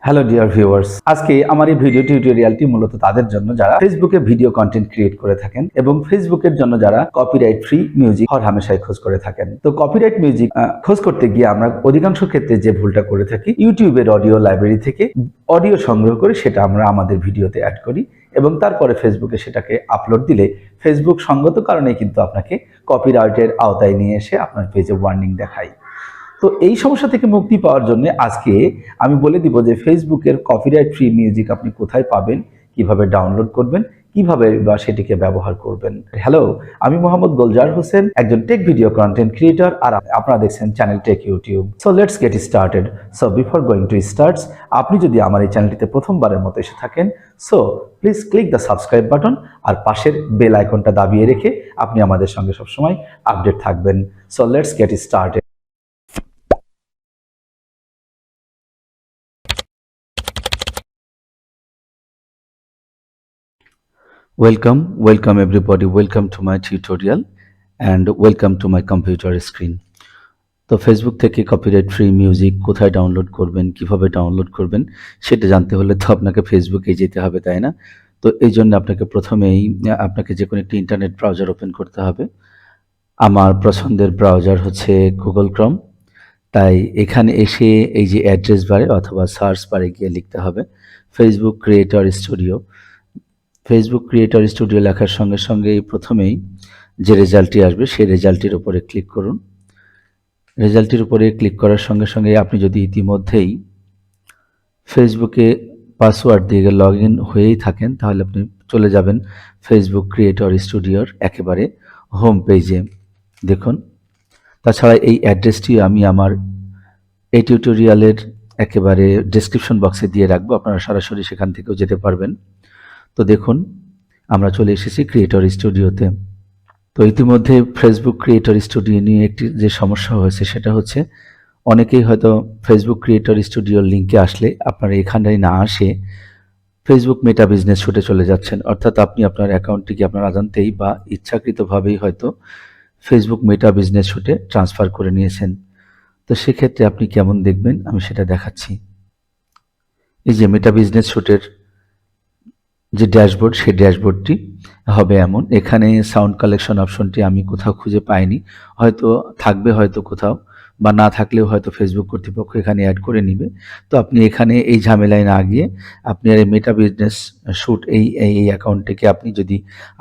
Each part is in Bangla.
হ্যালো ডিয়ার ভিউয়ার্স, আজকে আমার এই ভিডিও টিউটোরিয়ালটি মূলত তাদের জন্য যারা ফেসবুকে ভিডিও কন্টেন্ট ক্রিয়েট করে থাকেন এবং ফেসবুকের জন্য যারা কপিরাইট ফ্রি মিউজিক হরহামেশাই খোঁজ করে থাকেন। তো কপিরাইট মিউজিক খোঁজ করতে গিয়ে আমরা অধিকাংশ ক্ষেত্রে যে ভুলটা করে থাকি, ইউটিউবের অডিও লাইব্রেরি থেকে অডিও সংগ্রহ করে সেটা আমরা আমাদের ভিডিওতে অ্যাড করি এবং তারপরে ফেসবুকে সেটাকে আপলোড দিলে ফেসবুক সঙ্গত কারণে কিন্তু আপনাকে কপিরাইটের আওতায় নিয়ে এসে আপনার পেজে ওয়ার্নিং দেখায়। তো এই সমস্যা থেকে মুক্তি পাওয়ার জন্য আজকে আমি বলে দিব যে ফেসবুকের কপিরাইট ফ্রি মিউজিক আপনি কোথায় পাবেন, কিভাবে ডাউনলোড করবেন, কিভাবে বা সেটিকে ব্যবহার করবেন। হ্যালো, আমি মোহাম্মদ গোলজার হোসেন, একজন টেক ভিডিও কন্টেন্ট ক্রিয়েটর, আর আপনারা দেখছেন channel tech YouTube. So let's get started. So before going to start, আপনি যদি আমার এই চ্যানেলটিতে প্রথমবারের মতো এসে থাকেন, so please click the subscribe button আর পাশের বেল আইকনটা দাবিয়ে রেখে আপনি আমাদের সঙ্গে সবসময় আপডেট থাকবেন। So let's get started. Welcome everybody, welcome to my tutorial and welcome to my computer screen. তো ফেসবুক থেকে কপিরাইট ফ্রি মিউজিক কোথায় ডাউনলোড করবেন, কিভাবে ডাউনলোড করবেন সেটা জানতে হলে তো আপনাকে ফেসবুকে যেতে হবে, তাই না? তো এই জন্য আপনাকে প্রথমেই আপনাকে যে কোনো একটি ইন্টারনেট ব্রাউজার ওপেন করতে হবে। আমার পছন্দের ব্রাউজার হচ্ছে গুগল ক্রোম। তাই এখানে এসে এই যে অ্যাড্রেস বারে অথবা সার্চ বারে গিয়ে লিখতে হবে Facebook creator studio. Facebook creator studio লেখার সঙ্গে সঙ্গেই প্রথমেই যে রেজাল্টটি আসবে সেই রেজাল্টটির উপরে ক্লিক করুন। রেজাল্টটির উপরে ক্লিক করার সঙ্গে সঙ্গে আপনি যদি ইতিমধ্যেই ফেসবুকে পাসওয়ার্ড দিয়ে লগ ইন হয়েই থাকেন তাহলে আপনি চলে যাবেন ফেসবুক ক্রিয়েটর স্টুডিওর একেবারে হোম পেজে। দেখুন, তাছাড়া এই অ্যাড্রেসটি আমি আমার এই টিউটোরিয়ালের একেবারে ডেসক্রিপশন বক্সে দিয়ে রাখবো, আপনারা সরাসরি সেখান থেকেও যেতে পারবেন। তো দেখুন, আমরা চলে এসেছি ক্রিয়েটর স্টুডিওতে। তো ইতিমধ্যে ফেসবুক ক্রিয়েটর স্টুডিও নিয়ে একটি যে সমস্যা হয়েছে সেটা হচ্ছে অনেকেই হয়তো ফেসবুক ক্রিয়েটর স্টুডিওর লিঙ্কে আসলে আপনারা এখানটায় না আসে ফেসবুক মেটা বিজনেস শুটে চলে যাচ্ছেন, অর্থাৎ আপনি আপনার অ্যাকাউন্টটিকে আপনার অজান্তেই বা ইচ্ছাকৃতভাবেই হয়তো ফেসবুক মেটা বিজনেস শুটে ট্রান্সফার করে নিয়েছেন। তো সেক্ষেত্রে আপনি কেমন দেখবেন আমি সেটা দেখাচ্ছি। এই যে মেটা বিজনেস শুটের যে ড্যাশবোর্ড, সেই ড্যাশবোর্ডটি হবে এমন। এখানে সাউন্ড কালেকশন অপশনটি আমি কোথাও খুঁজে পাইনি, হয়তো থাকবে, হয়তো কোথাও, বা না থাকলেও হয়তো ফেসবুক কর্তৃপক্ষ এখানে অ্যাড করে নিবে। তো আপনি এখানে এই ঝামেলায় না গিয়ে আপনি আর এই মেটা বিজনেস শুট এই অ্যাকাউন্টটিকে আপনি যদি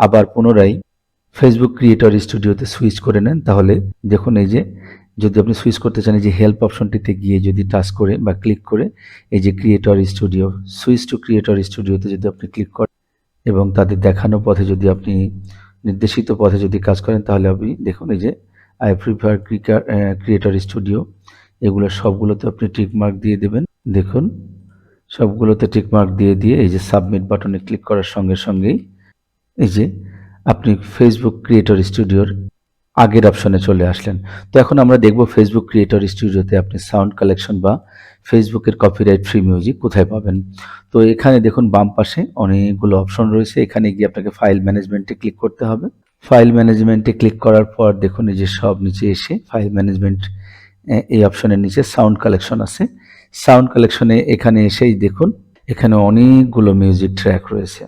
আবার পুনরায় ফেসবুক ক্রিয়েটর স্টুডিওতে সুইচ করে নেন তাহলে দেখুন, এই যে যদি আপনি সুইচ করতে চান এই যে হেল্প অপশনটিতে গিয়ে যদি টাচ করে বা ক্লিক করে এই যে creator studio, switch to creator স্টুডিওতে যদি আপনি ক্লিক করেন এবং তাদের দেখানো পথে যদি আপনি নির্দেশিত পথে যদি কাজ করেন তাহলে আপনি দেখুন এই যে আই প্রিফার ক্রিয়েটর স্টুডিও, এগুলো সবগুলোতে আপনি টিকমার্ক দিয়ে দেবেন। দেখুন, সবগুলোতে টিকমার্ক দিয়ে দিয়ে এই যে সাবমিট বাটনে ক্লিক করার সঙ্গে সঙ্গেই এই যে আপনি ফেসবুক ক্রিয়েটর স্টুডিওর আগের অপশনে চলে আসলেন। তো এখন আমরা দেখব ফেসবুক ক্রিয়েটর স্টুডিওতে আপনি সাউন্ড কালেকশন বা ফেসবুকের কপিরাইট ফ্রি মিউজিক কোথায় পাবেন। তো এখানে দেখুন বাম পাশে অনেকগুলো অপশন রয়েছে, এখানে গিয়ে আপনাকে ফাইল ম্যানেজমেন্টে ক্লিক করতে হবে। ফাইল ম্যানেজমেন্টে ক্লিক করার পর দেখুন এই যে সব নিচে এসে ফাইল ম্যানেজমেন্ট এই অপশনের নিচে সাউন্ড কালেকশন আছে। সাউন্ড কালেকশনে এখানে এসেই দেখুন এখানে অনেকগুলো মিউজিক ট্র্যাক রয়েছে।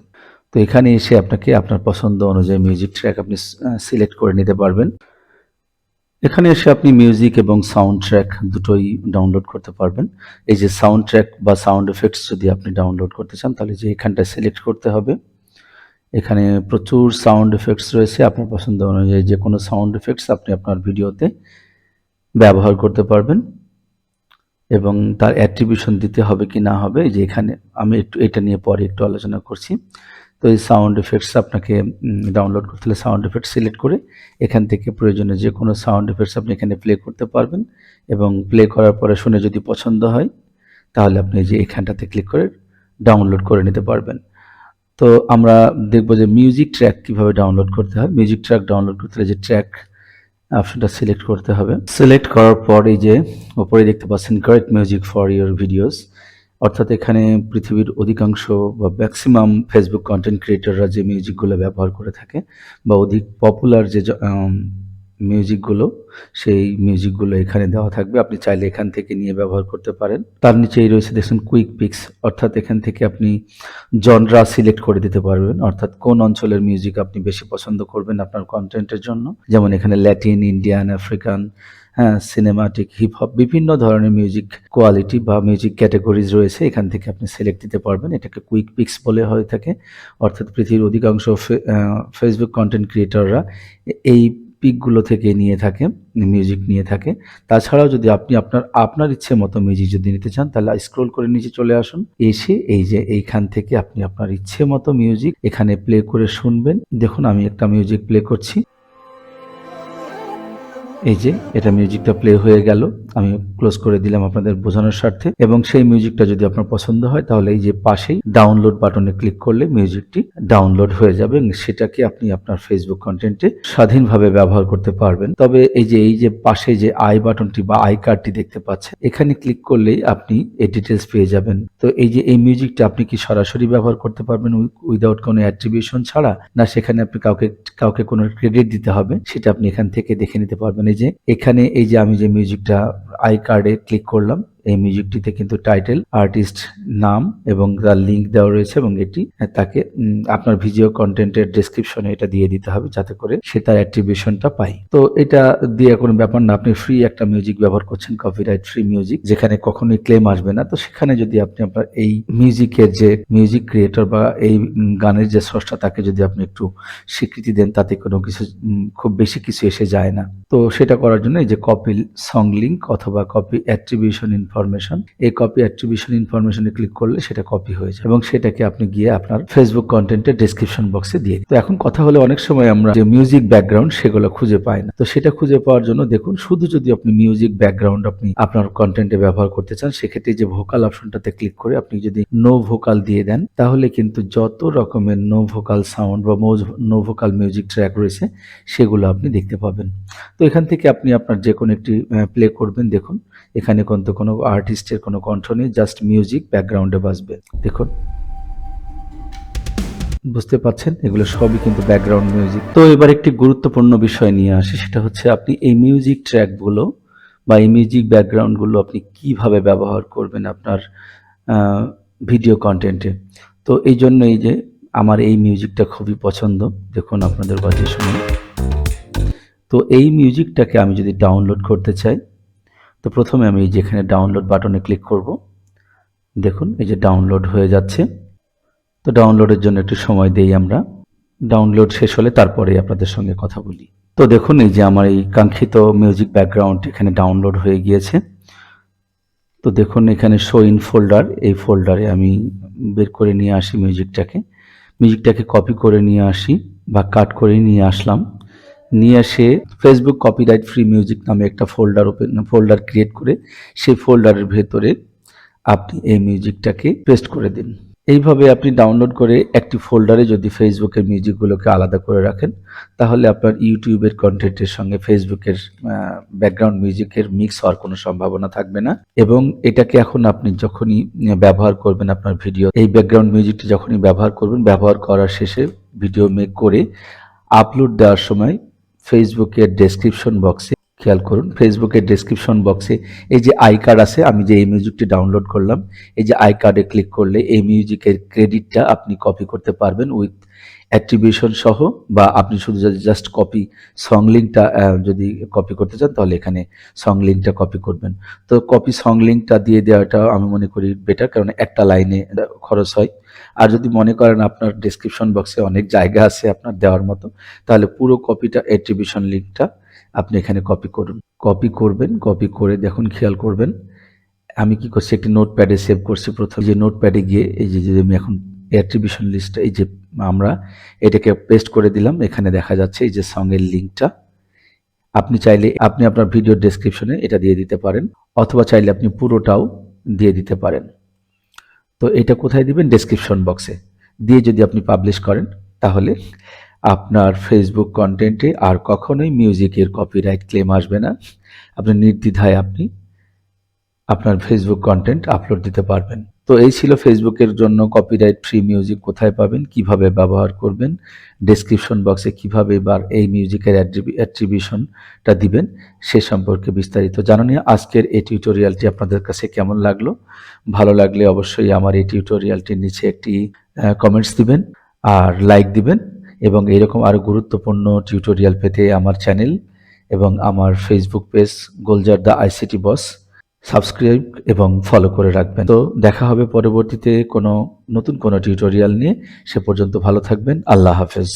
তো এখানে এসে আপনাকে আপনার পছন্দ অনুযায়ী মিউজিক ট্র্যাক আপনি সিলেক্ট করে নিতে পারবেন। এখানে এসে আপনি মিউজিক এবং সাউন্ড ট্র্যাক দুটোই ডাউনলোড করতে পারবেন। এই যে সাউন্ড ট্র্যাক বা সাউন্ড এফেক্টস যদি আপনি ডাউনলোড করতে চান তাহলে যে এখানটা সিলেক্ট করতে হবে। এখানে প্রচুর সাউন্ড এফেক্টস রয়েছে, আপনার পছন্দ অনুযায়ী যে কোনো সাউন্ড এফেক্টস আপনি আপনার ভিডিওতে ব্যবহার করতে পারবেন এবং তার অ্যাট্রিবিউশন দিতে হবে কি না হবে যে এখানে আমি একটু এটা নিয়ে পরে একটু আলোচনা করছি। তো এই সাউন্ড এফেক্টস আপনাকে ডাউনলোড করতে হলে সাউন্ড এফেক্টস সিলেক্ট করে এখান থেকে প্রয়োজনীয় যে কোনো সাউন্ড এফেক্টস আপনি এখানে প্লে করতে পারবেন এবং প্লে করার পরে শুনে যদি পছন্দ হয় তাহলে আপনি যে এখানটাতে ক্লিক করে ডাউনলোড করে নিতে পারবেন। তো আমরা দেখব যে মিউজিক ট্র্যাক কিভাবে ডাউনলোড করতে হয়। মিউজিক ট্র্যাক ডাউনলোড করতে হলে যে ট্র্যাক অপশনটা সিলেক্ট করতে হবে। সিলেক্ট করার পর এই যে উপরে দেখতে পাচ্ছেন correct music for your videos, অর্থাৎ এখানে পৃথিবীর অধিকাংশ বা ম্যাক্সিমাম ফেসবুক কন্টেন্ট ক্রিয়েটররা যে মিউজিকগুলো ব্যবহার করে থাকে বা অধিক পপুলার যে মিউজিকগুলো, সেই মিউজিকগুলো এখানে দেওয়া থাকবে। আপনি চাইলে এখান থেকে নিয়ে ব্যবহার করতে পারেন। তার নিচেই রয়েছে দেখুন কুইক পিকস, অর্থাৎ এখান থেকে আপনি জনরা সিলেক্ট করে দিতে পারবেন, অর্থাৎ কোন অঞ্চলের মিউজিক আপনি বেশি পছন্দ করবেন আপনার কন্টেন্টের জন্য। যেমন এখানে ল্যাটিন, ইন্ডিয়ান, আফ্রিকান, হ্যাঁ, সিনেমাটিক, হিপ হপ, বিভিন্ন ধরনের মিউজিক কোয়ালিটি বা মিউজিক ক্যাটাগরিজ রয়েছে। এখান থেকে আপনি সিলেক্ট দিতে পারবেন। এটাকে কুইক পিকস বলে হয়ে থাকে। অর্থাৎ পৃথিবীর অধিকাংশ ফেসবুক কন্টেন্ট ক্রিয়েটররা এই পিকগুলো থেকে নিয়ে থাকে, মিউজিক নিয়ে থাকে। তাছাড়াও যদি আপনি আপনার ইচ্ছে মতো মিউজিক যদি নিতে চান, তাহলে স্ক্রল করে নিচে চলে আসুন। এসে এই যে এইখান থেকে আপনি আপনার ইচ্ছে মতো মিউজিক এখানে প্লে করে শুনবেন। দেখুন আমি একটা মিউজিক প্লে করছি। এই যে এটা মিউজিকটা প্লে হয়ে গেল, আমি ক্লোজ করে দিলাম আপনাদের বোঝানোর স্বার্থে। এবং সেই মিউজিকটা যদি আপনার পছন্দ হয়, তাহলে এই যে পাশেই ডাউনলোড বাটনে ক্লিক করলে মিউজিকটি ডাউনলোড হয়ে যাবে এবং সেটাকে আপনি আপনার ফেসবুক কন্টেন্টে স্বাধীনভাবে ব্যবহার করতে পারবেন। তবে এই যে পাশে যে আই বাটনটি বা আই কার্ডটি দেখতে পাচ্ছেন, এখানে ক্লিক করলেই আপনি এই ডিটেলস পেয়ে যাবেন। তো এই যে এই মিউজিকটা আপনি কি সরাসরি ব্যবহার করতে পারবেন উইদাউট কোনো অ্যাট্রিবিউশন ছাড়া, না সেখানে আপনি কাউকে কোনো ক্রেডিট দিতে হবে, সেটা আপনি এখান থেকে দেখে নিতে পারবেন। এই যে এখানে এই যে আমি যে মিউজিকটা আই কার্ডে ক্লিক করলাম, এই মিউজিকটিতে কিন্তু টাইটেল, আর্টিস্ট নাম এবং তার লিঙ্ক দেওয়া রয়েছে এবং এটি তাকে আপনার ভিডিও কন্টেন্টের ডেসক্রিপশনে এটা দিয়ে দিতে হবে, যাতে করে সে তার অ্যাট্রিবিউশনটা পায়। তো এটা দিয়ে কোনো ব্যাপার না, আপনি ফ্রি একটা মিউজিক ব্যবহার করছেন, কপিরাইট ফ্রি মিউজিক, যেখানে কখনোই ক্লেম আসবে না। তো সেখানে যদি আপনি আপনার এই মিউজিকের যে মিউজিক ক্রিয়েটর বা এই গানের যে স্রষ্টা, তাকে যদি আপনি একটু স্বীকৃতি দেন, তাতে কোনো কিছু খুব বেশি কিছু এসে যায় না। তো সেটা করার জন্য এই যে কপি সং লিঙ্ক অথবা কপি অ্যাট্রিবিউশন ইনফরমেশন, এই কপি অ্যাট্রিবিউশন ইনফরমেশনে ক্লিক করলে সেটা কপি হয়ে যায় এবং সেটাকে আপনি গিয়ে আপনার ফেসবুক কন্টেন্টের ডেসক্রিপশন বক্সে দিয়ে দিন। তো এখন কথা হলো, অনেক সময় আমরা যে মিউজিক ব্যাকগ্রাউন্ড সেগুলো খুঁজে পাই না। তো সেটা খুঁজে পাওয়ার জন্য দেখুন, শুধু যদি আপনি মিউজিক ব্যাকগ্রাউন্ড আপনি আপনার কন্টেন্টে ব্যবহার করতে চান, সেক্ষেত্রে যে ভোকাল অপশনটাতে ক্লিক করে আপনি যদি নো ভোকাল দিয়ে দেন, তাহলে কিন্তু যত রকমের নো ভোকাল সাউন্ড বা নো ভোকাল মিউজিক ট্র্যাক রয়েছে সেগুলো আপনি দেখতে পাবেন। তো এখান থেকে আপনি আপনার যে কোনো একটি প্লে করবেন। দেখুন এখানে কিন্তু কোনো আর্টিস্টের কোনো কণ্ঠ নেই, জাস্ট মিউজিক ব্যাকগ্রাউন্ডে বাজবে। দেখুন, বুঝতে পাচ্ছেন, এগুলো সবই কিন্তু ব্যাকগ্রাউন্ড মিউজিক। তো এবার একটি গুরুত্বপূর্ণ বিষয় নিয়ে আসি, সেটা হচ্ছে আপনি এই মিউজিক ট্র্যাকগুলো বা এই মিউজিক ব্যাকগ্রাউন্ডগুলো আপনি কিভাবে ব্যবহার করবেন আপনার ভিডিও কন্টেন্টে। তো এই জন্য এই যে আমার এই মিউজিকটা খুবই পছন্দ, দেখুন আপনাদের বাজিয়ে শুনুন। তো এই মিউজিকটাকে আমি যদি ডাউনলোড করতে চাই, তো প্রথমে আমি যেখানে ডাউনলোড বাটনে ক্লিক করব, দেখুন এই যে ডাউনলোড হয়ে যাচ্ছে। তো ডাউনলোডের জন্য একটু সময় দেই আমরা। ডাউনলোড শেষ হলে তারপরে আপনাদের সঙ্গে কথা বলি। তো দেখুন এই যে আমার এই কাঙ্ক্ষিত মিউজিক ব্যাকগ্রাউন্ড এখানে ডাউনলোড হয়ে গিয়েছে। তো দেখুন এখানে শো ইন ফোল্ডার, এই ফোল্ডারে আমি বের করে নিয়ে আসি মিউজিকটাকে কপি করে নিয়ে আসি বা কাট করে নিয়ে আসলাম। নিয়ে এসে ফেসবুক কপিরাইট ফ্রি মিউজিক নামে একটা ফোল্ডার ক্রিয়েট করে সেই ফোল্ডারের ভেতরে আপনি এই মিউজিকটাকে পেস্ট করে দিন। এইভাবে আপনি ডাউনলোড করে একটি ফোল্ডারে যদি ফেসবুকের মিউজিকগুলোকে আলাদা করে রাখেন, তাহলে আপনার ইউটিউবের কন্টেন্টের সঙ্গে ফেসবুকের ব্যাকগ্রাউন্ড মিউজিকের মিক্স হওয়ার কোনো সম্ভাবনা থাকবে না। এবং এটাকে এখন আপনি যখনই ব্যবহার করবেন আপনার ভিডিও, এই ব্যাকগ্রাউন্ড মিউজিকটি যখনই ব্যবহার করবেন, ব্যবহার করার শেষে ভিডিও মেক করে আপলোড দেওয়ার সময় ফেসবুকের ডেসক্রিপশন বক্সে, খেয়াল করুন ফেসবুকের ডেসক্রিপশন বক্সে এই যে আই কার্ড আছে, আমি যে এই মিউজিকটি ডাউনলোড করলাম, এই যে আই কার্ডে ক্লিক করলে এই মিউজিকের ক্রেডিটটা আপনি কপি করতে পারবেন উইথ অ্যাট্রিবিউশন সহ, বা আপনি শুধু যদি জাস্ট কপি সং লিঙ্কটা যদি কপি করতে চান, তাহলে এখানে সং লিঙ্কটা কপি করবেন। তো কপি সং লিঙ্কটা দিয়ে দেওয়াটা আমি মনে করি বেটার, কারণ একটা লাইনে খরচ হয়। আর যদি মনে করেন আপনার ডেসক্রিপশন বক্সে অনেক জায়গা আছে আপনার দেওয়ার মতো, তাহলে পুরো কপিটা অ্যাট্রিবিউশন লিঙ্কটা আপনি এখানে কপি করুন। কপি করে দেখুন, খেয়াল করবেন আমি কি করছি, একটি নোটপ্যাডে সেভ করছি। প্রথমে যে নোটপ্যাডে গিয়ে এই যে আমি এখন অ্যাট্রিবিউশন লিস্টটা, এই যে আমরা এটাকে পেস্ট করে দিলাম। এখানে দেখা যাচ্ছে এই যে সঙ্গের লিঙ্কটা, আপনি চাইলে আপনি আপনার ভিডিও ডেসক্রিপশনে এটা দিয়ে দিতে পারেন, অথবা চাইলে আপনি পুরোটাও দিয়ে দিতে পারেন। তো এটা কোথায় দিবেন? ডেসক্রিপশন বক্সে দিয়ে যদি আপনি পাবলিশ করেন, তাহলে আপনার ফেসবুক কন্টেন্টে আর কখনোই মিউজিকের কপিরাইট ক্লেম আসবে না। আপনি নির্দ্বিধায় আপনি আপনার ফেসবুক কন্টেন্ট আপলোড দিতে পারবেন। তো এই ছিল ফেসবুকের জন্য কপিরাইট ফ্রি মিউজিক কোথায় পাবেন, কিভাবে ব্যবহার করবেন, ডেসক্রিপশন বক্সে কিভাবে এবার এই মিউজিকের অ্যাট্রিবিউশনটা দিবেন সে সম্পর্কে বিস্তারিত জানানি। আজকের এই টিউটোরিয়ালটি আপনাদের কাছে কেমন লাগলো? ভালো লাগলে অবশ্যই আমার এই টিউটোরিয়ালটির নিচে একটি কমেন্টস দিবেন আর লাইক দিবেন, এবং এরকম আরও গুরুত্বপূর্ণ টিউটোরিয়াল পেতে আমার চ্যানেল এবং আমার Facebook page Golzar the ICT boss subscribe এবং ফলো করে রাখবেন। তো দেখা হবে পরবর্তীতে নতুন কোনো টিউটোরিয়াল নিয়ে। সে পর্যন্ত ভালো থাকবেন। আল্লাহ হাফেজ।